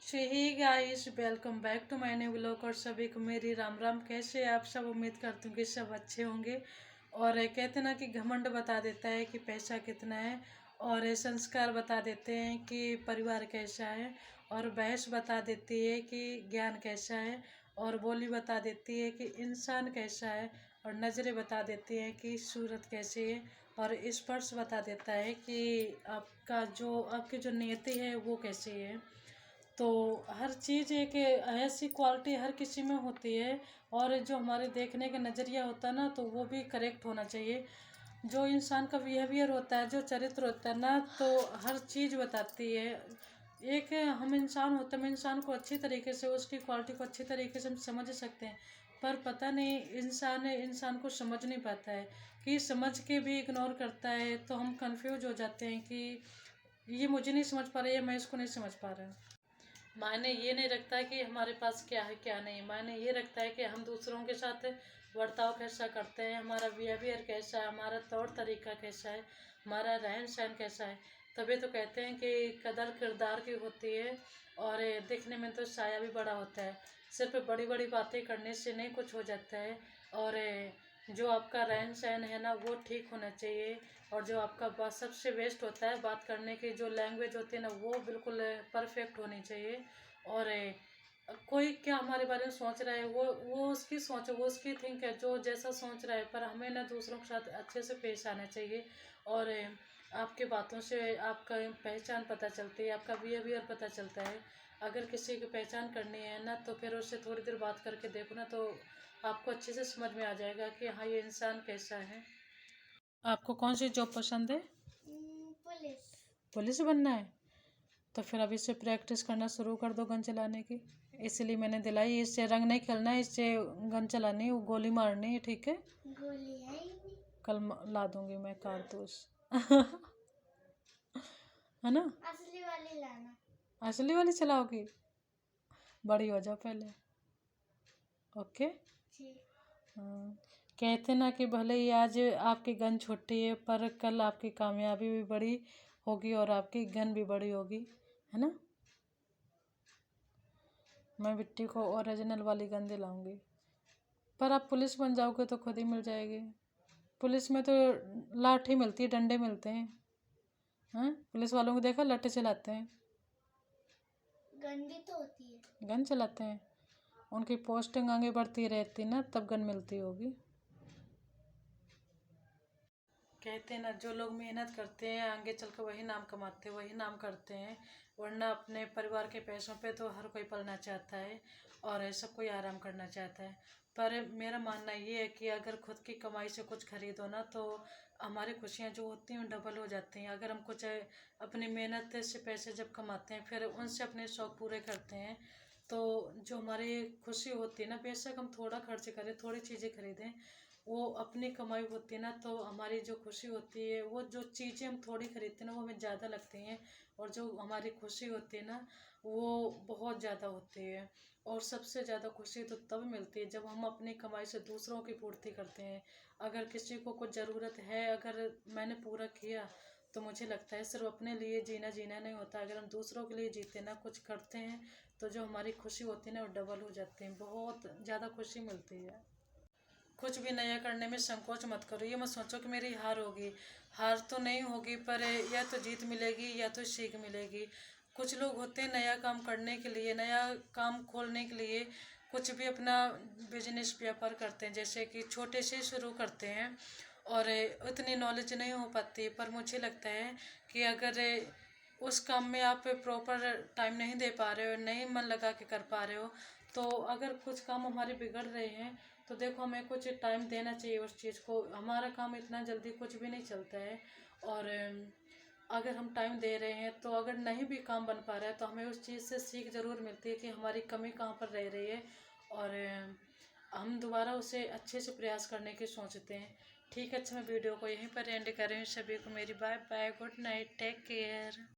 So hey guys, welcome back to my new vlog. और सभी को मेरी राम राम। कैसे आप सब? उम्मीद करती हूँ कि सब अच्छे होंगे। और कहते ना कि घमंड बता देता है कि पैसा कितना है, और संस्कार बता देते हैं कि परिवार कैसा है, और बहस बता देती है कि ज्ञान कैसा है, और बोली बता देती है कि इंसान कैसा है, और नज़रें बता देती हैं कि सूरत कैसी है, और स्पर्श बता देता है कि आपकी जो नियति है वो कैसी है। तो हर चीज़ एक ऐसी क्वालिटी हर किसी में होती है, और जो हमारे देखने का नज़रिया होता है ना, तो वो भी करेक्ट होना चाहिए। जो इंसान का बिहेवियर होता है, जो चरित्र होता है ना, तो हर चीज़ बताती है। एक हम इंसान होते हैं, हम इंसान को अच्छी तरीके से, उसकी क्वालिटी को अच्छी तरीके से हम समझ सकते हैं, पर पता नहीं इंसान को समझ नहीं पाता है, कि समझ के भी इग्नोर करता है। तो हम कंफ्यूज हो जाते हैं कि ये मुझे नहीं समझ पा रहा है, या मैं इसको नहीं समझ पा रहा हूँ। मायने ये नहीं रखता है कि हमारे पास क्या है क्या नहीं, मायने ये रखता है कि हम दूसरों के साथ बर्ताव कैसा करते हैं, हमारा बिहेवियर कैसा है, हमारा तौर तरीका कैसा है, हमारा रहन सहन कैसा है। तभी तो कहते हैं कि कदर किरदार की होती है, और दिखने में तो साया भी बड़ा होता है। सिर्फ बड़ी बड़ी बातें करने से नहीं कुछ हो जाता है। और जो आपका रहन सहन है ना, वो ठीक होना चाहिए। और जो आपका बात सबसे बेस्ट होता है, बात करने की जो लैंग्वेज होती है ना, वो बिल्कुल परफेक्ट होनी चाहिए। और कोई क्या हमारे बारे में सोच रहा है, वो उसकी सोच, वो उसकी थिंक है, जो जैसा सोच रहा है। पर हमें ना दूसरों के साथ अच्छे से पेश आना चाहिए। और आपके बातों से आपका पहचान पता चलती है, आपका बिहेवियर पता चलता है। अगर किसी की पहचान करनी है ना, तो फिर उससे थोड़ी देर बात करके देखो ना, तो आपको अच्छे से समझ में आ जाएगा कि हाँ, ये इंसान कैसा है। आपको कौन सी जॉब पसंद है? पुलिस। पुलिस बनना है? तो फिर अभी से प्रैक्टिस करना शुरू कर दो गन चलाने की। इसलिए मैंने दिलाई, इससे रंग नहीं खेलना है, इससे गन चलानी, वो गोली मारनी है, ठीक है? गोली है ही नहीं। कल ला दूंगी मैं कारतूस। है ना? असली वाली लाना। असली वाली चलाओगी? बड़ी हो जाओ पहले। ओके। जी। हाँ। कहते ना कि भले ही आज आपकी गन छोटी है, पर कल आपकी कामयाबी भी बड़ी होगी, और आपकी गन भी बड़ी होगी, है ना? मैं बिट्टी को ओरिजिनल वाली गन दिलाऊंगी। पर आप पुलिस बन जाओगे तो खुद ही मिल जाएगी। पुलिस में तो लाठी मिलती है, डंडे मिलते हैं। हाँ, पुलिस वालों को देखा, लाठी चलाते हैं। गन भी तो होती है। गन चलाते हैं। उनकी पोस्टिंग आगे बढ़ती रहती ना, तब गन मिलती होगी। कहते हैं ना, जो लोग मेहनत करते हैं आगे चल कर वही नाम कमाते हैं, वही नाम करते हैं। वरना अपने परिवार के पैसों पे तो हर कोई पलना चाहता है, और सब कोई आराम करना चाहता है। पर मेरा मानना ये है कि अगर खुद की कमाई से कुछ खरीदो ना, तो हमारी खुशियाँ जो होती हैं डबल हो जाती हैं। अगर हम कुछ अपनी मेहनत से पैसे जब कमाते हैं, फिर उनसे अपने शौक़ पूरे करते हैं, तो जो हमारी खुशी होती है ना, बेशक हम थोड़ा खर्च करें, थोड़ी चीज़ें खरीदें, वो अपनी कमाई होती है ना, तो हमारी जो खुशी होती है, वो जो चीज़ें हम थोड़ी खरीदते हैं ना, वो हमें ज़्यादा लगती हैं। और जो हमारी खुशी होती है ना, वो बहुत ज़्यादा होती है। और सबसे ज़्यादा खुशी तो तब मिलती है जब हम अपनी कमाई से दूसरों की पूर्ति करते हैं। अगर किसी को कुछ ज़रूरत है, अगर मैंने पूरा किया, तो मुझे लगता है सिर्फ अपने लिए जीना जीना नहीं होता। अगर हम दूसरों के लिए जीते ना, कुछ करते हैं, तो जो हमारी खुशी होती है ना, वो डबल हो जाती है, बहुत ज़्यादा खुशी मिलती है। कुछ भी नया करने में संकोच मत करो। ये मत सोचो कि मेरी हार होगी। हार तो नहीं होगी, पर या तो जीत मिलेगी या तो सीख मिलेगी। कुछ लोग होते हैं नया काम करने के लिए, नया काम खोलने के लिए कुछ भी अपना बिजनेस व्यापार करते हैं, जैसे कि छोटे से शुरू करते हैं, और उतनी नॉलेज नहीं हो पाती। पर मुझे लगता है कि अगर उस काम में आप प्रॉपर टाइम नहीं दे पा रहे हो, नहीं मन लगा के कर पा रहे हो, तो अगर कुछ काम हमारे बिगड़ रहे हैं, तो देखो हमें कुछ टाइम देना चाहिए उस चीज़ को। हमारा काम इतना जल्दी कुछ भी नहीं चलता है। और अगर हम टाइम दे रहे हैं, तो अगर नहीं भी काम बन पा रहा है, तो हमें उस चीज़ से सीख ज़रूर मिलती है कि हमारी कमी कहाँ पर रह रही है, और हम दोबारा उसे अच्छे से प्रयास करने की सोचते हैं। ठीक है, अच्छा मैं वीडियो को यहीं पर एंड कर रही हूँ। सभी को मेरी bye bye, good night, take care.